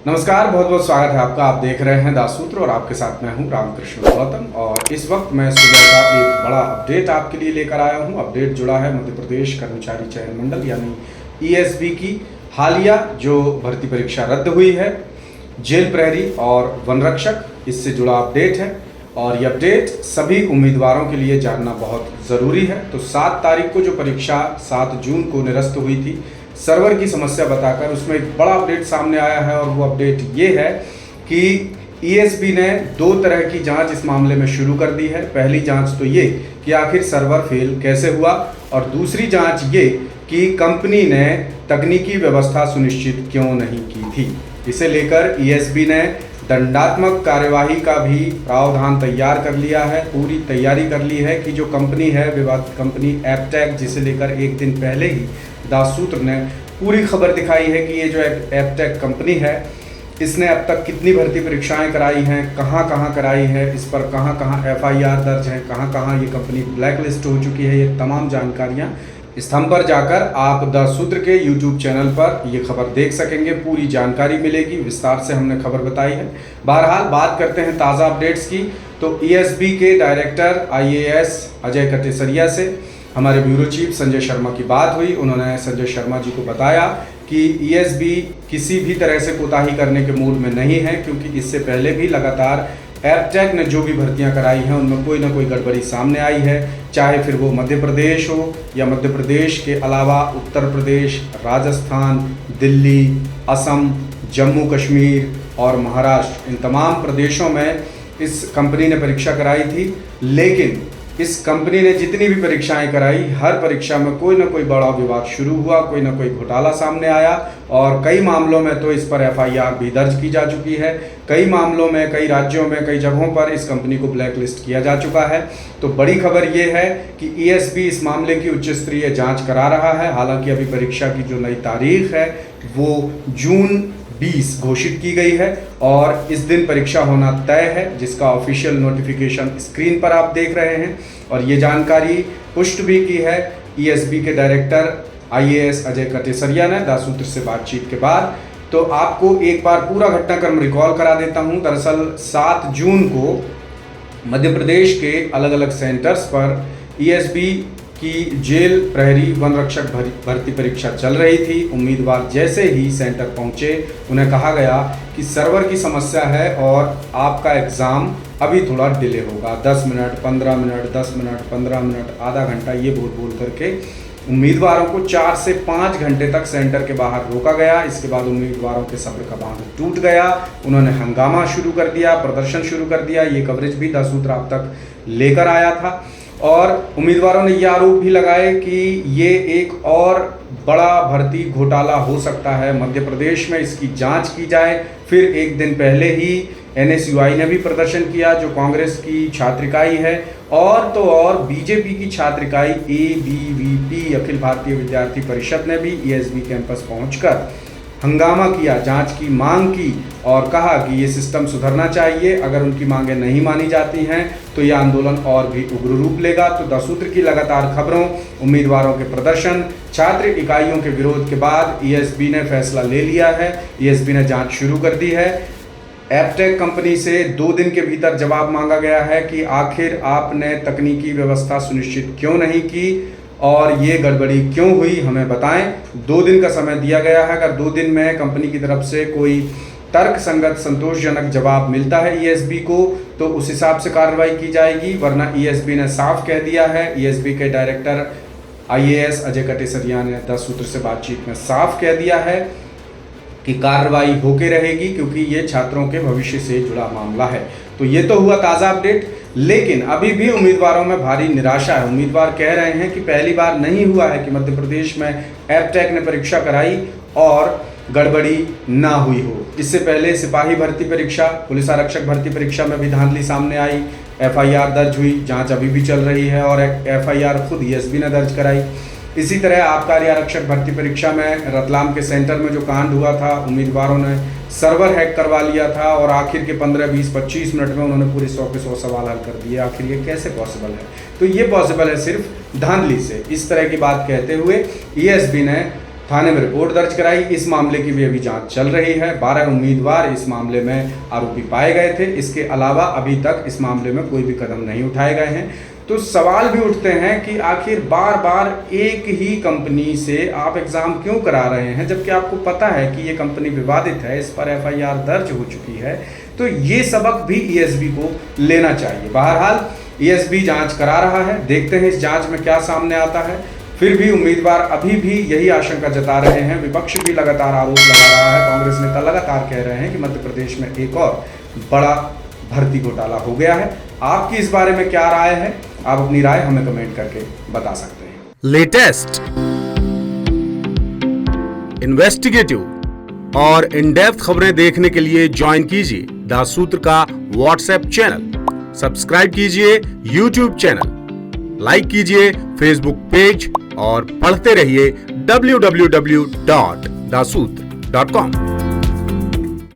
नमस्कार, बहुत बहुत स्वागत है आपका। आप देख रहे हैं दासूत्र और आपके साथ मैं हूं रामकृष्ण गौतम। और इस वक्त मैं सुबह का एक बड़ा अपडेट आपके लिए लेकर आया हूं। अपडेट जुड़ा है मध्य प्रदेश कर्मचारी चयन मंडल यानी ईएसबी की हालिया जो भर्ती परीक्षा रद्द हुई है, जेल प्रहरी और वन रक्षक, इससे जुड़ा अपडेट है। और ये अपडेट सभी उम्मीदवारों के लिए जानना बहुत ज़रूरी है। तो 7 तारीख को जो परीक्षा 7 जून को निरस्त हुई थी, सर्वर की समस्या बताकर उसमें एक बड़ा अपडेट सामने आया है। और वो अपडेट ये है कि ईएसबी ने 2 तरह की जांच इस मामले में शुरू कर दी है। पहली जांच तो ये कि आखिर सर्वर फेल कैसे हुआ, और दूसरी जांच ये कि कंपनी ने तकनीकी व्यवस्था सुनिश्चित क्यों नहीं की थी। इसे लेकर ईएसबी ने दंडात्मक कार्यवाही का भी प्रावधान तैयार कर लिया है। पूरी तैयारी कर ली है कि जो कंपनी है, विवादित कंपनी एपटेक, जिसे लेकर एक दिन पहले ही दासूत्र ने पूरी खबर दिखाई है कि ये जो एपटेक कंपनी है, इसने अब तक कितनी भर्ती परीक्षाएं कराई हैं, कहाँ कहाँ कराई है, इस पर कहाँ कहाँ एफआईआर दर्ज है, कहाँ कहाँ ये कंपनी ब्लैक लिस्ट हो चुकी है। ये तमाम जानकारियाँ स्तंभ पर जाकर आप दासूत्र के यूट्यूब चैनल पर ये खबर देख सकेंगे। पूरी जानकारी मिलेगी, विस्तार से हमने खबर बताई है। बहरहाल बात करते हैं ताज़ा अपडेट्स की। तो ईएसबी के डायरेक्टर आईएएस अजय कटेसरिया से हमारे ब्यूरो चीफ संजय शर्मा की बात हुई। उन्होंने संजय शर्मा जी को बताया कि ईएसबी किसी भी तरह से कोताही करने के मूड में नहीं है, क्योंकि इससे पहले भी लगातार एपटेक ने जो भी भर्तियां कराई हैं उनमें कोई ना कोई गड़बड़ी सामने आई है। चाहे फिर वो मध्य प्रदेश हो या मध्य प्रदेश के अलावा उत्तर प्रदेश, राजस्थान, दिल्ली, असम, जम्मू कश्मीर और महाराष्ट्र, इन तमाम प्रदेशों में इस कंपनी ने परीक्षा कराई थी। लेकिन इस कंपनी ने जितनी भी परीक्षाएं कराई, हर परीक्षा में कोई ना कोई बड़ा विवाद शुरू हुआ, कोई ना कोई घोटाला सामने आया। और कई मामलों में तो इस पर एफआईआर भी दर्ज की जा चुकी है। कई मामलों में, कई राज्यों में, कई जगहों पर इस कंपनी को ब्लैक लिस्ट किया जा चुका है। तो बड़ी खबर ये है कि ईएसबी इस मामले की उच्च स्तरीय जाँच करा रहा है। हालांकि अभी परीक्षा की जो नई तारीख है वो जून 20 घोषित की गई है और इस दिन परीक्षा होना तय है, जिसका ऑफिशियल नोटिफिकेशन स्क्रीन पर आप देख रहे हैं। और ये जानकारी पुष्ट भी की है ईएसबी के डायरेक्टर आईएएस अजय कटेसरिया ने दासूत्र से बातचीत के बाद। तो आपको एक बार पूरा घटनाक्रम रिकॉल करा देता हूं। दरअसल 7 जून को मध्य प्रदेश के अलग अलग सेंटर्स पर ईएसबी की जेल प्रहरी वन रक्षक भर्ती परीक्षा चल रही थी। उम्मीदवार जैसे ही सेंटर पहुंचे, उन्हें कहा गया कि सर्वर की समस्या है और आपका एग्ज़ाम अभी थोड़ा डिले होगा। 10 मिनट, 15 मिनट, 10 मिनट, 15 मिनट, आधा घंटा, ये बोल करके उम्मीदवारों को 4 से 5 घंटे तक सेंटर के बाहर रोका गया। इसके बाद उम्मीदवारों के सब्र का बांध टूट गया। उन्होंने हंगामा शुरू कर दिया, प्रदर्शन शुरू कर दिया। ये कवरेज भी दासूत्र आप तक लेकर आया था। और उम्मीदवारों ने ये आरोप भी लगाए कि ये एक और बड़ा भर्ती घोटाला हो सकता है मध्य प्रदेश में, इसकी जांच की जाए। फिर एक दिन पहले ही एनएसयूआई ने भी प्रदर्शन किया, जो कांग्रेस की छात्र इकाई है, और तो और बीजेपी की छात्र इकाई एबीवीपी अखिल भारतीय विद्यार्थी परिषद ने भी ईएसबी कैंपस पहुंचकर हंगामा किया, जांच की मांग की और कहा कि ये सिस्टम सुधरना चाहिए। अगर उनकी मांगें नहीं मानी जाती हैं तो ये आंदोलन और भी उग्र रूप लेगा। तो दासूत्र की लगातार खबरों, उम्मीदवारों के प्रदर्शन, छात्र इकाइयों के विरोध के बाद ईएसबी ने फैसला ले लिया है। ईएसबी ने जांच शुरू कर दी है। एपटेक कंपनी से 2 दिन के भीतर जवाब मांगा गया है कि आखिर आपने तकनीकी व्यवस्था सुनिश्चित क्यों नहीं की और ये गड़बड़ी क्यों हुई, हमें बताएं। 2 दिन का समय दिया गया है। अगर 2 दिन में कंपनी की तरफ से कोई तर्क संगत, संतोषजनक जवाब मिलता है ईएसबी को, तो उस हिसाब से कार्रवाई की जाएगी। वरना ईएसबी ने साफ कह दिया है, ईएसबी के डायरेक्टर आईएएस अजय कटेसरिया ने दासूत्र से बातचीत में साफ कह दिया है कि कार्रवाई होके रहेगी, क्योंकि ये छात्रों के भविष्य से जुड़ा मामला है। तो ये तो हुआ ताज़ा अपडेट। लेकिन अभी भी उम्मीदवारों में भारी निराशा है। उम्मीदवार कह रहे हैं कि पहली बार नहीं हुआ है कि मध्य प्रदेश में एपटेक ने परीक्षा कराई और गड़बड़ी ना हुई हो। इससे पहले सिपाही भर्ती परीक्षा, पुलिस आरक्षक भर्ती परीक्षा में भी धांधली सामने आई, एफआईआर दर्ज हुई, जांच अभी भी चल रही है और एफआईआर खुद ईएसबी ने दर्ज कराई। इसी तरह आबकारी आरक्षक भर्ती परीक्षा में रतलाम के सेंटर में जो कांड हुआ था, उम्मीदवारों ने सर्वर हैक करवा लिया था और आखिर के 15, 20, 25 मिनट में उन्होंने पूरे 100 के 100 सवाल हल कर दिए। आखिर ये कैसे पॉसिबल है? तो ये पॉसिबल है सिर्फ धांधली से। इस तरह की बात कहते हुए ईएसबी ने थाने में रिपोर्ट दर्ज कराई। इस मामले की भी अभी जांच चल रही है। 12 उम्मीदवार इस मामले में आरोपी पाए गए थे। इसके अलावा अभी तक इस मामले में कोई भी कदम नहीं उठाए गए हैं। तो सवाल भी उठते हैं कि आखिर बार बार एक ही कंपनी से आप एग्ज़ाम क्यों करा रहे हैं, जबकि आपको पता है कि ये कंपनी विवादित है, इस पर FIR दर्ज हो चुकी है। तो ये सबक भी ESB को लेना चाहिए। बहरहाल ESB जांच करा रहा है, देखते हैं इस जांच में क्या सामने आता है। फिर भी उम्मीदवार अभी भी यही आशंका जता रहे हैं, विपक्ष भी लगातार आरोप लगा रहा है, कांग्रेस नेता लगातार कह रहे हैं कि मध्य प्रदेश में एक और बड़ा भर्ती घोटाला हो गया है। आपकी इस बारे में क्या राय है? आप अपनी राय हमें कमेंट करके बता सकते हैं। लेटेस्ट, इन्वेस्टिगेटिव और इन डेप्थ खबरें देखने के लिए ज्वाइन कीजिए द सूत्र का व्हाट्सएप चैनल, सब्सक्राइब कीजिए यूट्यूब चैनल, लाइक कीजिए फेसबुक पेज और पढ़ते रहिए www.dasootra.com।